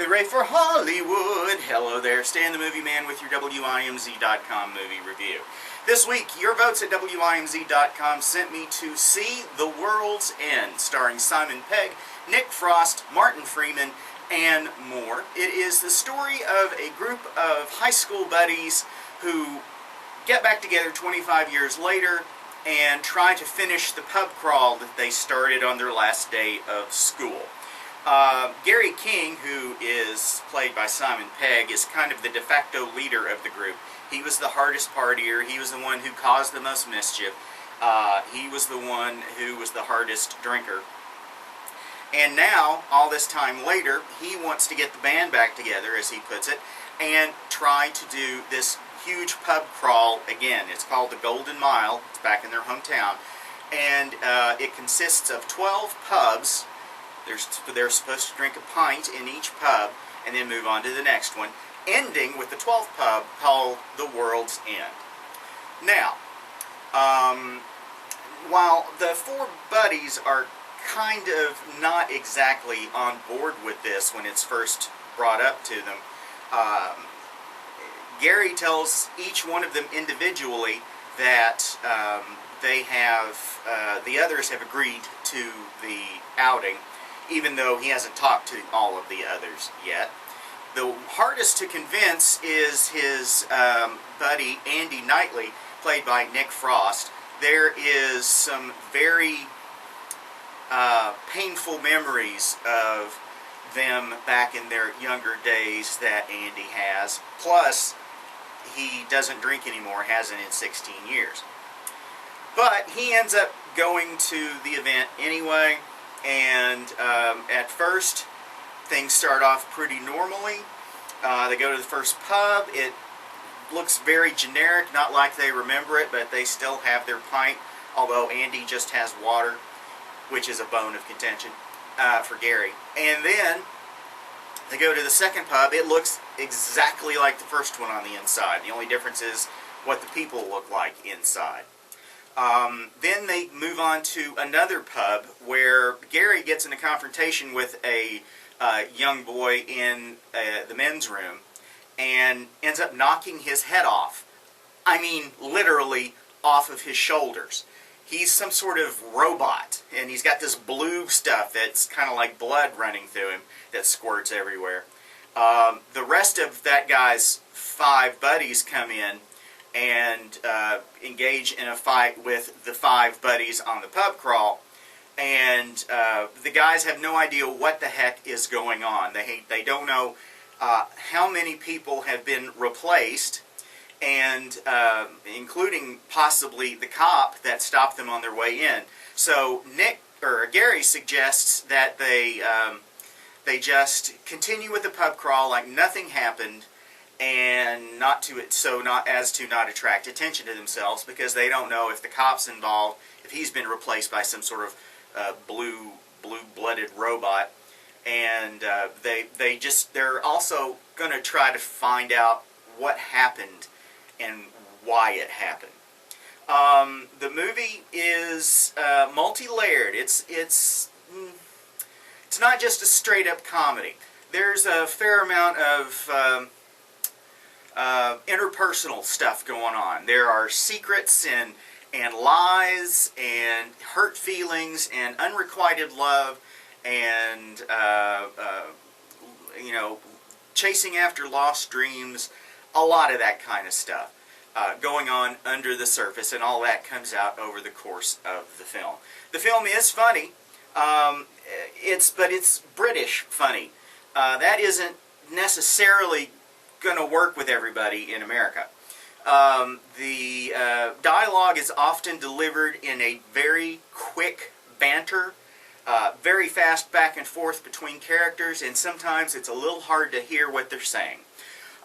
Hooray for Hollywood! Hello there, Stan the Movie Man with your WIMZ.com movie review. This week, your votes at WIMZ.com sent me to see The World's End, starring Simon Pegg, Nick Frost, Martin Freeman, and more. It is the story of a group of high school buddies who get back together 25 years later and try to finish the pub crawl that they started on their last day of school. Gary King, who is played by Simon Pegg, is kind of the de facto leader of the group. He was the hardest partier. He was the one who caused the most mischief. He was the one who was the hardest drinker. And now, all this time later, he wants to get the band back together, as he puts it, and try to do this huge pub crawl again. It's called the Golden Mile. It's back in their hometown. And it consists of 12 pubs. They're supposed to drink a pint in each pub and then move on to the next one, ending with the 12th pub called The World's End. Now, while the four buddies are kind of not exactly on board with this when it's first brought up to them, Gary tells each one of them individually that the others have agreed to the outing, even though he hasn't talked to all of the others yet. The hardest to convince is his buddy Andy Knightley, played by Nick Frost. There is some very painful memories of them back in their younger days that Andy has. Plus, he doesn't drink anymore, hasn't in 16 years. But he ends up going to the event anyway. And at first, things start off pretty normally. They go to the first pub. It looks very generic, not like they remember it, but they still have their pint, although Andy just has water, which is a bone of contention for Gary. And then they go to the second pub. It looks exactly like the first one on the inside. The only difference is what the people look like inside. Then they move on to another pub where Gary gets in a confrontation with a young boy in the men's room and ends up knocking his head off. I mean, literally off of his shoulders. He's some sort of robot, and he's got this blue stuff that's kind of like blood running through him that squirts everywhere. The rest of that guy's five buddies come in and engage in a fight with the five buddies on the pub crawl, and the guys have no idea what the heck is going on. They don't know how many people have been replaced, and including possibly the cop that stopped them on their way in. So Gary suggests that they just continue with the pub crawl like nothing happened, and not attract attention to themselves, because they don't know if the cop's involved, if he's been replaced by some sort of blue-blooded robot, and they're also going to try to find out what happened and why it happened. The movie is multi-layered. It's not just a straight-up comedy. There's a fair amount of interpersonal stuff going on. There are secrets and lies and hurt feelings and unrequited love and chasing after lost dreams. A lot of that kind of stuff going on under the surface, and all that comes out over the course of the film. The film is funny. But it's British funny. That isn't necessarily going to work with everybody in America. The dialogue is often delivered in a very quick banter, very fast back and forth between characters, and sometimes it's a little hard to hear what they're saying.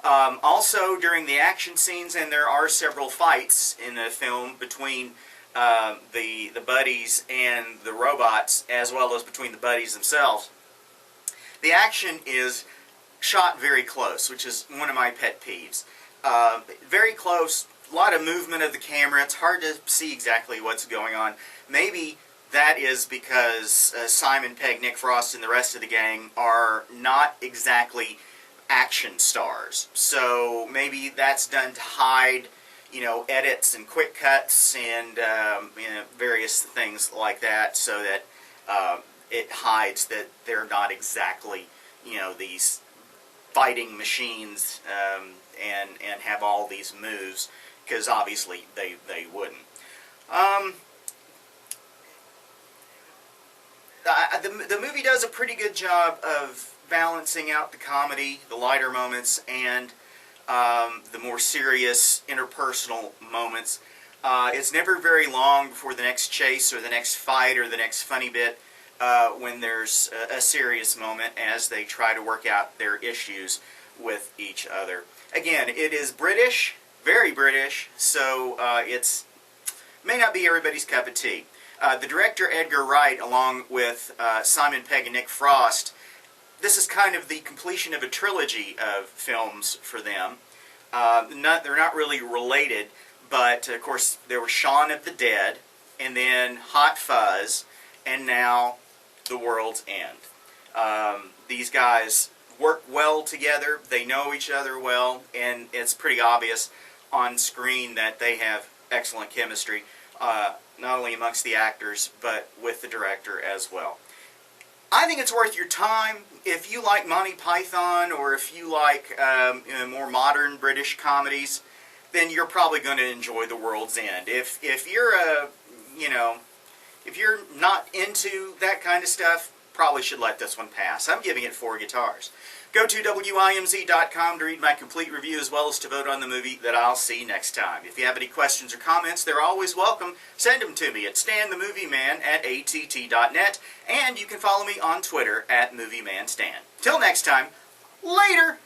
Also, during the action scenes, and there are several fights in the film between the buddies and the robots, as well as between the buddies themselves, the action is shot very close, which is one of my pet peeves. Very close, a lot of movement of the camera. It's hard to see exactly what's going on. Maybe that is because Simon Pegg, Nick Frost, and the rest of the gang are not exactly action stars. So maybe that's done to hide, edits and quick cuts and various things like that, so that it hides that they're not exactly, these fighting machines and have all these moves, because obviously they wouldn't. The movie does a pretty good job of balancing out the comedy, the lighter moments, and the more serious interpersonal moments. It's never very long before the next chase or the next fight or the next funny bit when there's a serious moment as they try to work out their issues with each other. Again, it is British, very British, so it's may not be everybody's cup of tea. The director, Edgar Wright, along with Simon Pegg and Nick Frost, this is kind of the completion of a trilogy of films for them. They're not really related, but of course there was Shaun of the Dead, and then Hot Fuzz, and now The World's End. These guys work well together, they know each other well, and it's pretty obvious on screen that they have excellent chemistry, not only amongst the actors, but with the director as well. I think it's worth your time. If you like Monty Python, or if you like more modern British comedies, then you're probably going to enjoy The World's End. If you're if you're not into that kind of stuff, probably should let this one pass. I'm giving it 4 guitars. Go to WIMZ.com to read my complete review, as well as to vote on the movie that I'll see next time. If you have any questions or comments, they're always welcome. Send them to me at StanTheMovieMan@att.net, and you can follow me on Twitter at MovieManStan. Till next time, later!